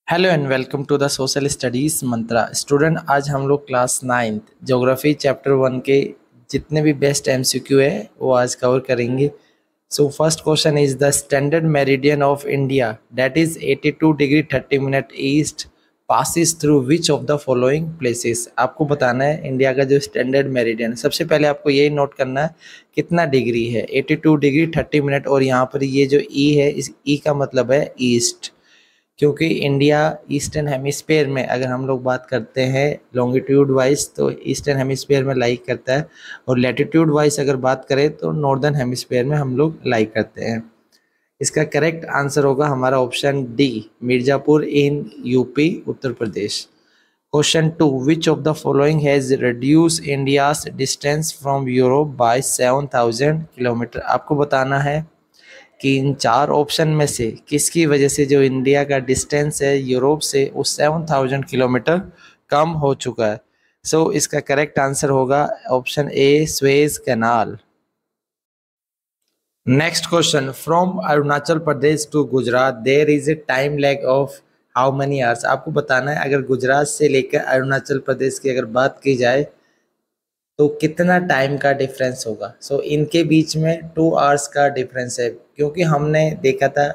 Hello and welcome to the social studies Mantra student. आज हम लोग क्लास 9th ज्योग्राफी चैप्टर 1 के जितने भी बेस्ट एमसीक्यू है वो आज कवर करेंगे। So first question is the standard meridian of India that is 82 degree 30 minute east passes through which of the following places. आपको बताना है इंडिया का जो स्टैंडर्ड मेरिडियन। सबसे पहले आपको यही नोट करना है कितना डिग्री है, 82 डिग्री 30 मिनट। और यहाँ पर ये जो ई है, इस ई का मतलब है ईस्ट, क्योंकि इंडिया ईस्टर्न हेमिस्फीयर में, अगर हम लोग बात करते हैं लॉन्गिट्यूड वाइज तो ईस्टर्न हेमिस्फीयर में लाइक करता है, और लैटिट्यूड वाइज अगर बात करें तो नॉर्दर्न हेमिस्फीयर में हम लोग लाइक करते हैं। इसका करेक्ट आंसर होगा हमारा option D, Mirzapur in UP Uttar Pradesh. Question 2, which of the following has reduce India's distance from Europe by 7000 kilometre. आपको बताना है कि इन चार ऑप्शन में से किसकी वजह से जो इंडिया का डिस्टेंस है यूरोप से वो 7000 किलोमीटर कम हो चुका है। सो इसका करेक्ट आंसर होगा option A, Suez canal. Next question, from Arunachal Pradesh to Gujarat there is a time lag of how many hours. आपको बताना है अगर गुजरात से लेकर अरुणाचल प्रदेश की अगर बात की जाए तो कितना टाइम का डिफरेंस होगा। सो इनके बीच में 2 आवर्स का डिफरेंस है, क्योंकि हमने देखा था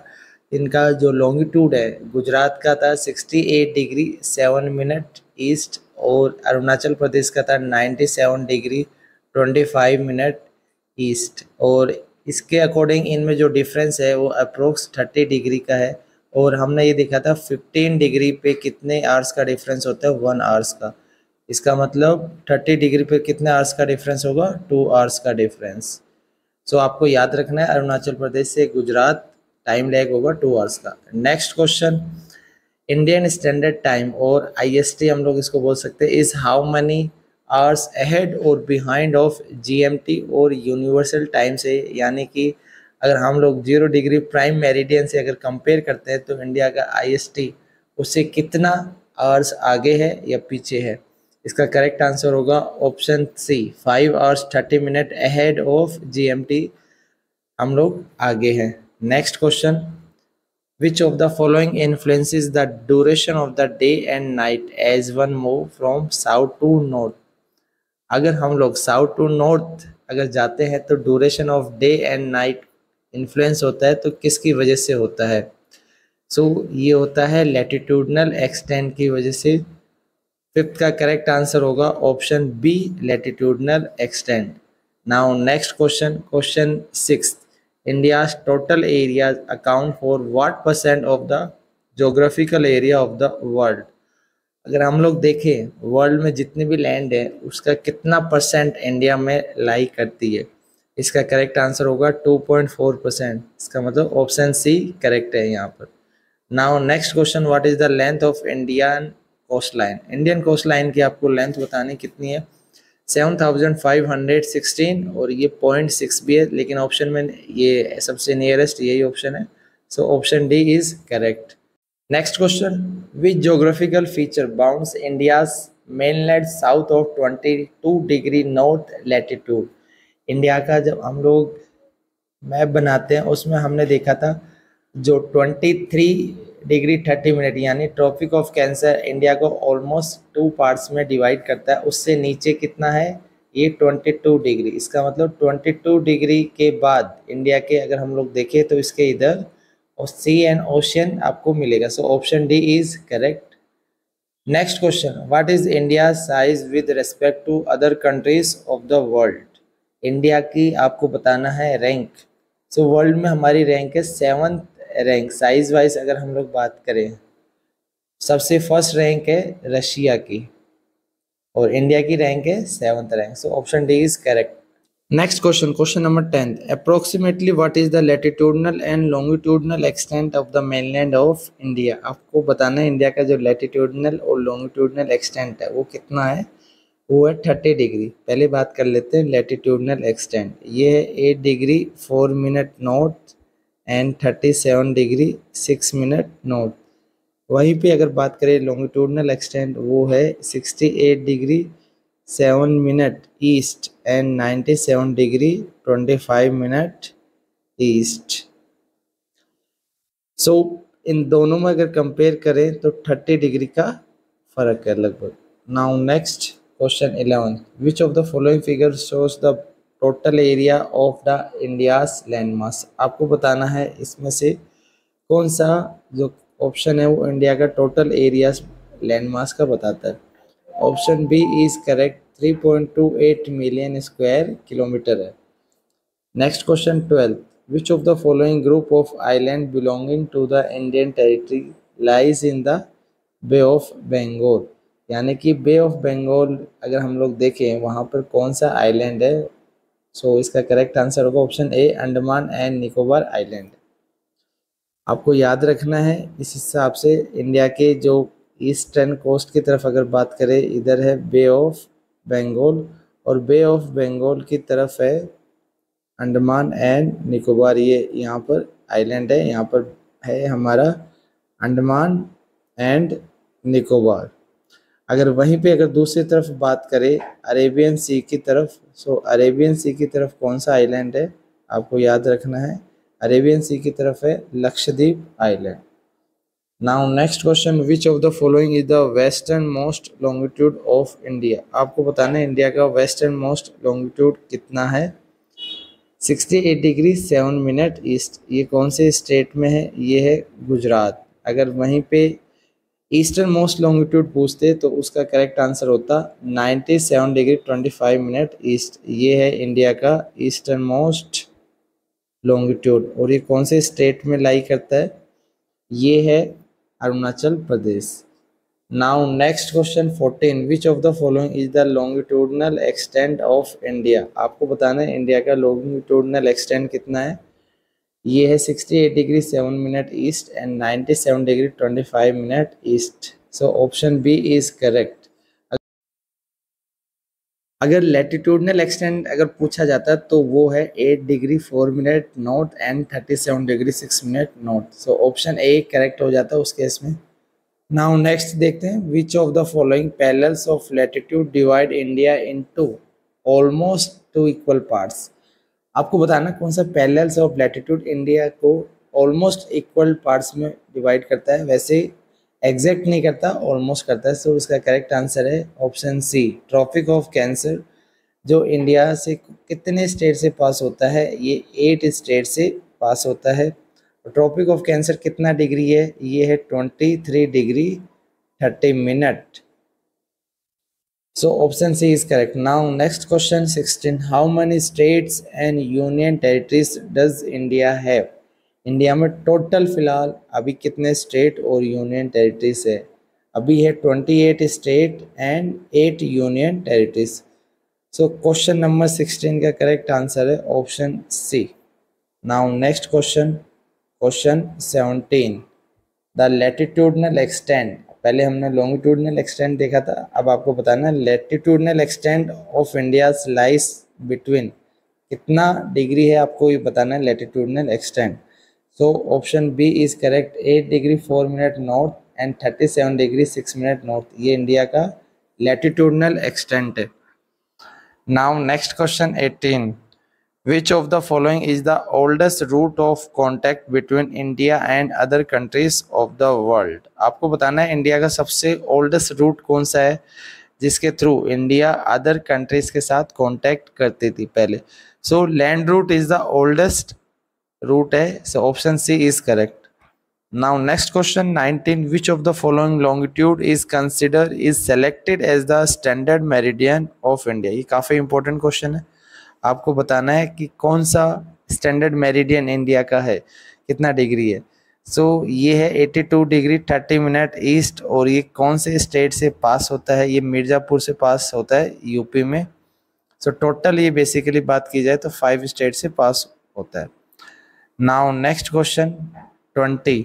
इनका जो लॉन्गिट्यूड है गुजरात का था 68 डिग्री 7 मिनट ईस्ट, और अरुणाचल प्रदेश का था 97 डिग्री 25 मिनट ईस्ट। और इसके अकॉर्डिंग इनमें जो डिफरेंस है वो अप्रोक्स 30 डिग्री का है। और हमने ये देखा था 15 डिग्री पे कितने आवर्स का डिफरेंस होता है, 1 आवर्स का। इसका मतलब 30 डिग्री पे कितने आवर्स का डिफरेंस होगा, 2 आवर्स का डिफरेंस। सो आपको याद रखना है अरुणाचल प्रदेश से गुजरात टाइम लैग होगा 2 आवर्स का। Next question, Indian standard time और आईएसटी हम लोग इसको बोल सकते हैं, is how many hours ahead और बिहाइंड ऑफ जीएमटी और यूनिवर्सल टाइम से। यानी कि अगर हम लोग 0 डिग्री प्राइम मेरिडियन से अगर कंपेयर करते हैं तो इंडिया का आईएसटी उससे कितना आवर्स आगे है या पीछे है। इसका करेक्ट आंसर होगा option C, 5 hours 30 minute ahead of GMT, हम लोग आगे हैं। Next question, which of the following influences the duration of the day and night as one move from south to north. अगर हम लोग साउथ टू नॉर्थ अगर जाते हैं तो duration of day and night influence होता है, तो किसकी वजह से होता है। सो ये होता है लैटिट्यूडनल एक्सटेंट की वजह से। फिफ्थ का करेक्ट आंसर होगा option B, latitudinal extent. Now next question, question 6, India's total area account for what percent of the geographical area of the world. अगर हम लोग देखें वर्ल्ड में जितनी भी लैंड है उसका कितना परसेंट इंडिया में लाई करती है। इसका करेक्ट आंसर होगा 2.4%। इसका मतलब ऑप्शन सी करेक्ट है यहाँ पर। Now next question, what is the length of Indian coast line. Indian coast line की आपको लेंथ बतानी कितनी है, 7516, और ये 0.6 भी है, लेकिन ऑप्शन में ये सबसे नियरेस्ट यही ऑप्शन है। So option D is correct. Next question, which geographical feature bounds India's mainland south of 22 degree north latitude. India का जब हम लोग मैप बनाते हैं उसमें हमने देखा था जो 23 डिग्री 30 मिनट यानी ट्रॉपिक ऑफ कैंसर इंडिया को ऑलमोस्ट 2 पार्ट्स में डिवाइड करता है, उससे नीचे कितना है ये 22 डिग्री। इसका मतलब 22 डिग्री के बाद इंडिया के अगर हम लोग देखें तो इसके इधर और सी एंड ओशियन आपको मिलेगा। So option D is correct. Next question, what is India size with respect to other countries of the world. India की आपको बताना है रैंक। सो वर्ल्ड में हमारी रैंक है 7th रैंक साइज वाइज। अगर हम लोग बात करें सबसे फर्स्ट रैंक है रशिया की, और इंडिया की रैंक है 7th rank. So option D is correct. Next question, question number 10, approximately what is the latitudinal and longitudinal extent of the mainland of India. आपको बताना है इंडिया का जो लैटिट्यूडनल और लॉन्गिट्यूडनल एक्सटेंट है वो कितना है, वो है 30 डिग्री। पहले बात कर लेते हैं लैटिट्यूडनल एक्सटेंट, ये है 8 degree 4 minute north and 37 degree 6 minute north. वहीं पे अगर बात करें लॉन्गिट्यूडनल एक्सटेंट वो है 68 degree 7 minute east and 97 degree 25 minute east. So इन दोनों में अगर कंपेयर करें तो 30 डिग्री का फर्क है लगभग। Now next question 11, which of the following figure shows the total area of the India's land mass. आपको बताना है इसमें से कौन सा जो ऑप्शन है वो इंडिया का टोटल एरिया लैंड मास का बताता है। Option B is correct, 3.28 million square kilometre है। Next question 12, which of the following group of island belonging to the Indian territory lies in the Bay of Bengal। यानी कि बे of Bengal अगर हम लोग देखें वहाँ पर कौन सा आइलैंड है। सो इसका करेक्ट आंसर होगा option A, Andaman and Nicobar island. आपको याद रखना है इस हिसाब से इंडिया के जो ईस्टर्न कोस्ट की तरफ अगर बात करें इधर है बे ऑफ बंगाल और बे ऑफ बंगाल की तरफ है अंडमान एंड निकोबार। ये यहाँ पर आइलैंड है, यहाँ पर है हमारा अंडमान एंड निकोबार। अगर वहीं पे अगर दूसरी तरफ बात करें अरेबियन सी की तरफ, सो अरेबियन सी की तरफ कौन सा आइलैंड है आपको याद रखना है, अरेबियन सी की तरफ है Lakshadweep island. Now next question, which of the following is the western most longitude of India. आपको बताना है इंडिया का वेस्टर्न मोस्ट लॉन्गिट्यूड कितना है। 68 डिग्री 7 मिनट ईस्ट। ये कौन से स्टेट में है, ये है गुजरात। अगर वहीं पे ईस्टर्न मोस्ट लॉन्गिट्यूड पूछते तो उसका करेक्ट आंसर होता 97 डिग्री 25 मिनट ईस्ट। ये है इंडिया का ईस्टर्न मोस्ट लॉन्गिट्यूड और ये कौन से स्टेट में लाई करता है, ये है Arunachal Pradesh. Now next question 14, which of the following is the longitudinal extent of India. आपको बताना है इंडिया का लॉन्गिट्यूडनल एक्सटेंट कितना है। ये है 68 degree 7 minute east and 97 degree 25 minute east. So option B is correct. अगर लैटिट्यूडनल एक्सटेंट अगर पूछा जाता तो वो है 8 degree 4 minute north and 37 degree 6 minute north. So option A correct हो जाता उस केस में। नाउ नेक्स्ट देखते हैं, which of the following parallels of latitude divide India into almost two equal parts. आपको बताना कौन सा पैरेलल्स ऑफ लैटिट्यूड इंडिया को ऑलमोस्ट इक्वल पार्ट्स में डिवाइड करता है। वैसे एग्जैक्ट नहीं करता, ऑलमोस्ट करता है। सो इसका करेक्ट आंसर है option C, tropic of cancer, जो इंडिया से कितने स्टेट से पास होता है, ये 8 स्टेट से पास होता है। ट्रॉपिक ऑफ कैंसर कितना डिग्री है, ये है 23 degree 30 minute. So option C is correct. Now next question 16. How many states and union territories does India have? India में टोटल फिलहाल अभी कितने स्टेट और यूनियन टेरिटरीज है। अभी है 28 state and 8 union territories. So question number 16 का correct answer है option C. Now next question, question 17, the latitudinal extent. पहले हमने लॉन्गिट्यूडनल एक्सटेंट देखा था, अब आपको बताना है latitudinal extent of India lies between, कितना डिग्री है आपको ये बताना है latitudinal extent. So option B is correct, 8 degree 4 minute north and 37 degree 6 minute north. ये इंडिया का लैटिट्यूडनल एक्सटेंट है। Now next question 18, Which of the following is the oldest route of contact between India and other countries of the world? आपको बताना है India का सबसे oldest root कौन सा है जिसके थ्रू इंडिया अदर कंट्रीज के साथ कांटेक्ट करती थी पहले। So land route is the oldest route है। So option C is correct. Now next question 19, which of the following longitude is consider is selected as the standard meridian of India. ये काफ़ी important question है। आपको बताना है कि कौन सा स्टैंडर्ड मेरिडियन इंडिया का है, कितना डिग्री है। सो ये है 82 डिग्री 30 मिनट ईस्ट और ये कौन से स्टेट से पास होता है, ये मिर्ज़ापुर से पास होता है यूपी में। सो टोटल ये बेसिकली बात की जाए तो 5 स्टेट से पास होता है। Now next question 20,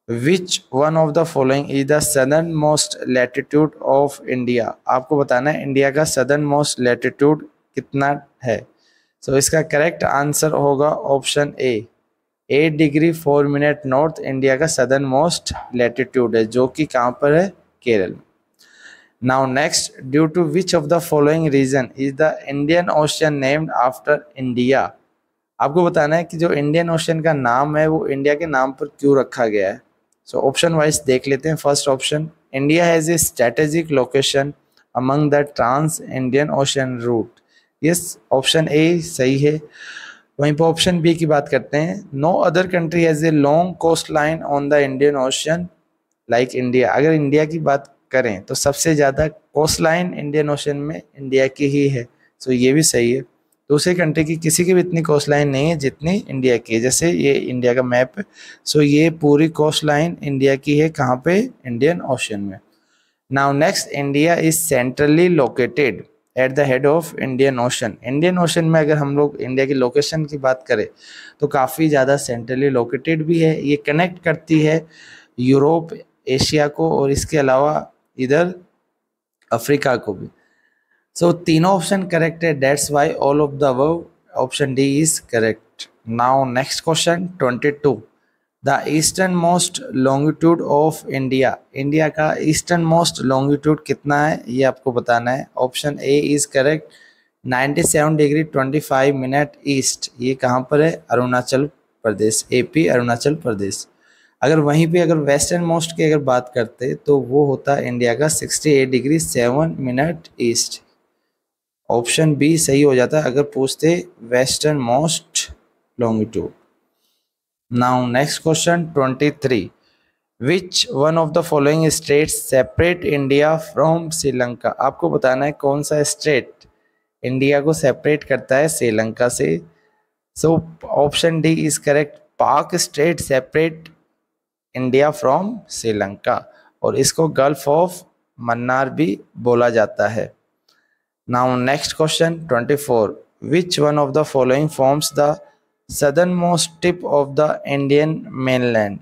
which one of the following is the southern most latitude of India. आपको बताना है इंडिया का सदर्न मोस्ट लैटिट्यूड कितना है। सो इसका करेक्ट आंसर होगा option A, 8 degree 4 minute north India का सदर्न मोस्ट लैटिट्यूड है, जो कि कहाँ पर है, केरल में। Now next, due to which of the following reason is the Indian ocean named after India. आपको बताना है कि जो इंडियन ओशन का नाम है वो इंडिया के नाम पर क्यों रखा गया है। सो ऑप्शन वाइज देख लेते हैं। First option, India has a strategic location among the trans Indian ocean route. Yes, option A सही है। वहीं पर ऑप्शन बी की बात करते हैं, no other country has a long coast line on the Indian ocean like India. अगर India की बात करें तो सबसे ज़्यादा कोस्ट लाइन इंडियन ओशन में इंडिया की ही है। सो ये भी सही है। दूसरी कंट्री की किसी की भी इतनी कोस्ट लाइन नहीं है जितनी इंडिया की है। जैसे ये इंडिया का मैप है, सो ये पूरी कोस्ट लाइन इंडिया की है। कहाँ पे? इंडियन ओशन में। Now next, India is centrally located at the head of Indian ocean. Indian ocean में अगर हम लोग इंडिया की लोकेशन की बात करें तो काफ़ी ज़्यादा सेंट्रली लोकेटेड भी है। ये कनेक्ट करती है यूरोप, एशिया को, और इसके अलावा इधर अफ्रीका को भी। सो तीनों ऑप्शन करेक्ट है, that's why all of the above option D is correct. Now next question 22, the eastern most longitude of India. India का ईस्टर्न मोस्ट लॉन्गिट्यूड कितना है ये आपको बताना है। Option A is correct, 97 degree 25 minute east. ये कहाँ पर है? अरुणाचल प्रदेश, एपी अरुणाचल प्रदेश। अगर वहीं पे अगर वेस्टर्न मोस्ट की अगर बात करते तो वो होता इंडिया का 68 degree 7 minute east. Option B सही हो जाता अगर पूछते western most longitude. Now next question 23, which one of the following states separate India from Sri Lanka. आपको बताना है कौन सा स्टेट इंडिया को सेपरेट करता है श्रीलंका से। So option D is correct, Palk strait separate India from Sri Lanka, और इसको गल्फ ऑफ मन्नार भी बोला जाता है। Now next question 24, which one of the following forms the southern most tip of the Indian mainland.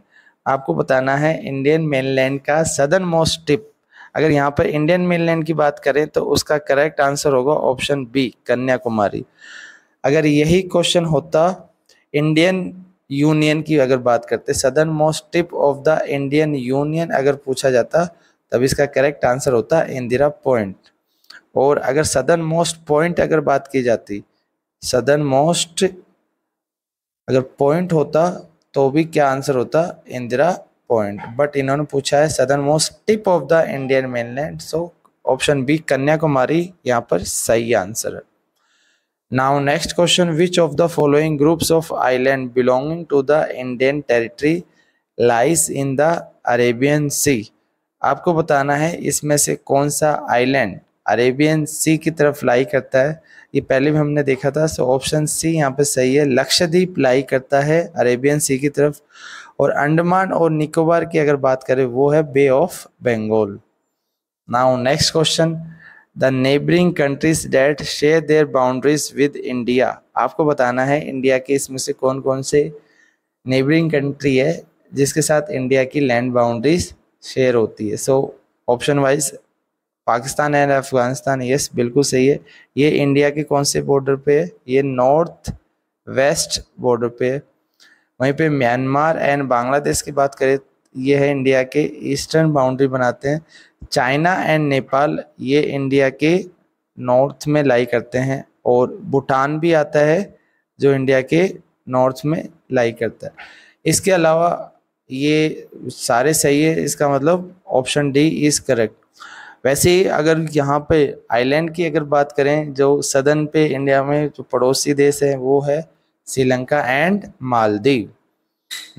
आपको बताना है इंडियन मेनलैंड का सदर्न मोस्ट टिप। अगर यहाँ पर इंडियन मेनलैंड की बात करें तो उसका करेक्ट आंसर होगा ऑप्शन बी, कन्याकुमारी। अगर यही क्वेश्चन होता इंडियन यूनियन की अगर बात करते, southern most tip of the Indian union अगर पूछा जाता तब इसका करेक्ट आंसर होता इंदिरा पॉइंट। और अगर सदर्न मोस्ट पॉइंट अगर बात की जाती, सदर्न मोस्ट अगर पॉइंट होता तो भी क्या आंसर होता? इंदिरा पॉइंट। बट इन्होंने पूछा है southern most tip of the Indian mainland, so option B Kanyakumari यहाँ पर सही आंसर है। Now next question, which of the following groups of island belonging to the Indian territory lies in the Arabian sea. आपको बताना है इसमें से कौन सा आइलैंड अरेबियन सी की तरफ लाई करता है। ये पहले भी हमने देखा था, सो ऑप्शन सी यहाँ पे सही है। लक्षद्वीप लाई करता है अरेबियन सी की तरफ, और अंडमान और निकोबार की अगर बात करें वो है bay of Bengal. Now next question, the neighbouring countries that share their boundaries with India. आपको बताना है इंडिया के इसमें से कौन कौन से नेबरिंग कंट्री है जिसके साथ इंडिया की लैंड बाउंड्रीज शेयर होती है। So option wise Pakistan and Afghanistan, yes बिल्कुल सही है। ये इंडिया के कौन से बॉर्डर पे है? ये नॉर्थ वेस्ट बॉर्डर पे है। वहीं पे म्यांमार एंड बांग्लादेश की बात करें, ये है इंडिया के ईस्टर्न बाउंड्री बनाते हैं। चाइना एंड नेपाल ये इंडिया के नॉर्थ में लाई करते हैं, और भूटान भी आता है जो इंडिया के नॉर्थ में लाई करता है। इसके अलावा ये सारे सही है, इसका मतलब ऑप्शन डी इज करेक्ट। वैसे ही अगर यहाँ पे आइलैंड की अगर बात करें, जो सदर्न पे इंडिया में जो पड़ोसी देश है वो है Sri Lanka and Maldives.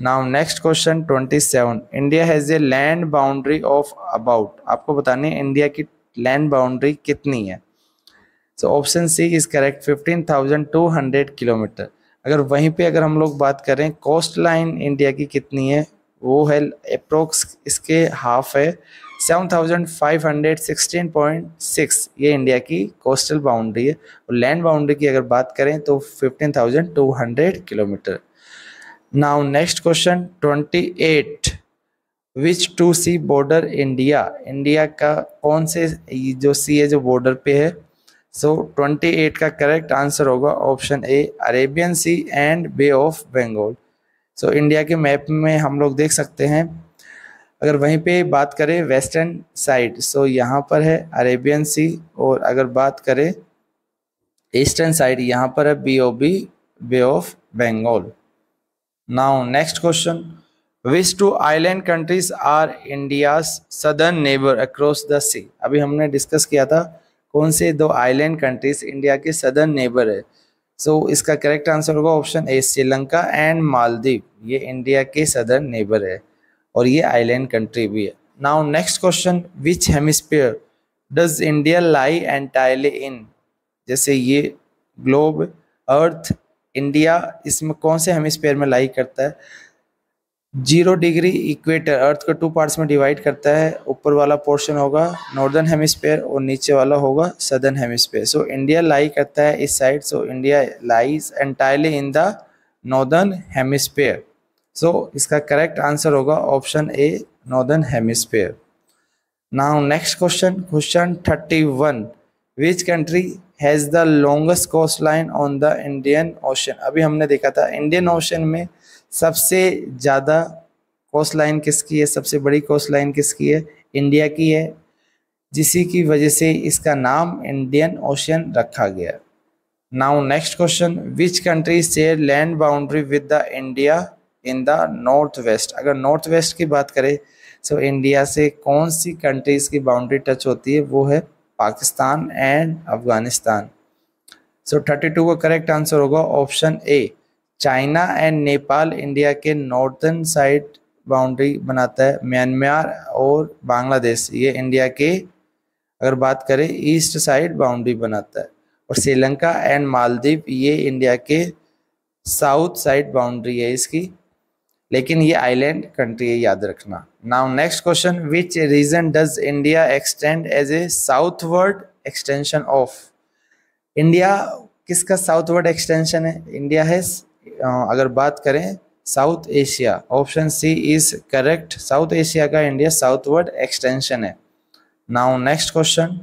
Now next question 27, India has a land boundary of about. आपको बतानी है इंडिया की लैंड बाउंड्री कितनी है। So option C is correct, 15,200 kilometre. अगर वहीं पे अगर हम लोग बात करें कोस्ट लाइन इंडिया की कितनी है, वो है अप्रोक्स इसके हाफ है, 7,516.6। ये इंडिया की कोस्टल बाउंड्री है। और लैंड बाउंड्री की अगर बात करें तो 15,200 kilometre. Now next question 28, which two sea border India. India का कौन से जो सी है जो बॉर्डर पे है। सो 28 का करेक्ट आंसर होगा option A, Arabian sea and bay of Bengal. So India के मैप में हम लोग देख सकते हैं, अगर वहीं पे बात करें वेस्टर्न साइड, सो यहाँ पर है अरेबियन सी, और अगर बात करें ईस्टर्न साइड यहाँ पर है BOB bay of Bengal. Now next question, which two island countries are India's southern neighbour across the sea. अभी हमने डिस्कस किया था कौन से दो आइलैंड कंट्रीज इंडिया के सदर्न नेबर है। सो इसका करेक्ट आंसर होगा option A, Sri Lanka and Maldives. ये इंडिया के सदर्न नेबर है और ये आइलैंड कंट्री भी है। Now next question, which hemisphere does India lie entirely इन। जैसे ये ग्लोब अर्थ इंडिया, इसमें कौन से हेमिस्फीयर में लाई करता है। 0 डिग्री इक्वेटर अर्थ को 2 पार्ट्स में डिवाइड करता है। ऊपर वाला पोर्शन होगा नॉर्दर्न हेमिस्फीयर और नीचे वाला होगा southern hemisphere. So India lie करता है इस side, so India lies entirely in the northern hemisphere. So इसका करेक्ट आंसर होगा option A, northern hemisphere. Now next question, question 31, which country has the longest coast line on the Indian ocean. अभी हमने देखा था Indian ocean में सबसे ज़्यादा coast line किसकी है, सबसे बड़ी कोस्ट लाइन किसकी है, इंडिया की है, जिसी की वजह से इसका नाम इंडियन ओशन रखा गया। Now next question, which country share land boundary with the India in the north west. अगर नॉर्थ वेस्ट की बात करें तो इंडिया से कौन सी कंट्रीज की बाउंड्री टच होती है, वो है पाकिस्तान एंड अफगानिस्तान। सो 32 का करेक्ट आंसर होगा option A, China and Nepal India के नॉर्थन साइड बाउंड्री बनाता है। म्यांमार और बांग्लादेश ये इंडिया के अगर बात करें ईस्ट साइड बाउंड्री बनाता है। और श्रीलंका एंड मालदीव ये इंडिया के साउथ साइड बाउंड्री है इसकी, लेकिन ये आइलैंड कंट्री है, याद रखना। Now next question, which region does India extend as a southward extension of. India किसका साउथवर्ड एक्सटेंशन है, इंडिया है अगर बात करें south Asia. Option C is correct, south Asia का इंडिया साउथवर्ड एक्सटेंशन है। नाउ नेक्स्ट क्वेश्चन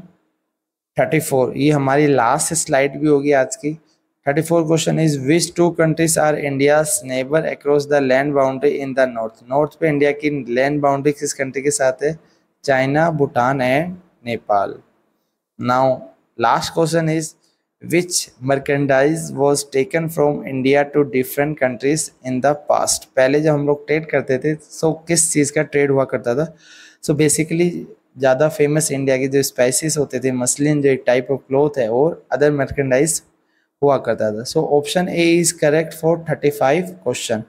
34, ये हमारी लास्ट स्लाइड भी होगी आज की। 34 question is which two countries are India's neighbour across the land boundary in the north. North पे India की लैंड बाउंड्री किस कंट्री के साथ है, China, Bhutan and Nepal. Now last question is which merchandise was taken from India to different countries in the past. पहले जब हम लोग ट्रेड करते थे सो किस चीज़ का ट्रेड हुआ करता था। सो बेसिकली ज़्यादा फेमस इंडिया के जो स्पाइसेस होते थे, मसलिन जो एक टाइप ऑफ क्लॉथ है, और अदर मर्केंडाइज हुआ करता था। So option A is correct for 35 question.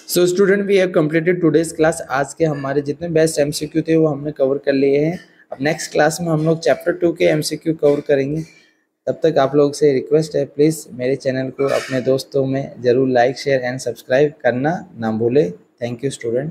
So student we have completed today's class. आज के हमारे जितने बेस्ट एमसीक्यू थे वो हमने कवर कर लिए हैं। अब नेक्स्ट क्लास में हम लोग चैप्टर 2 के एमसीक्यू कवर करेंगे। तब तक आप लोग से रिक्वेस्ट है, प्लीज़ मेरे चैनल को अपने दोस्तों में ज़रूर लाइक, शेयर एंड सब्सक्राइब करना ना भूले। Thank you student.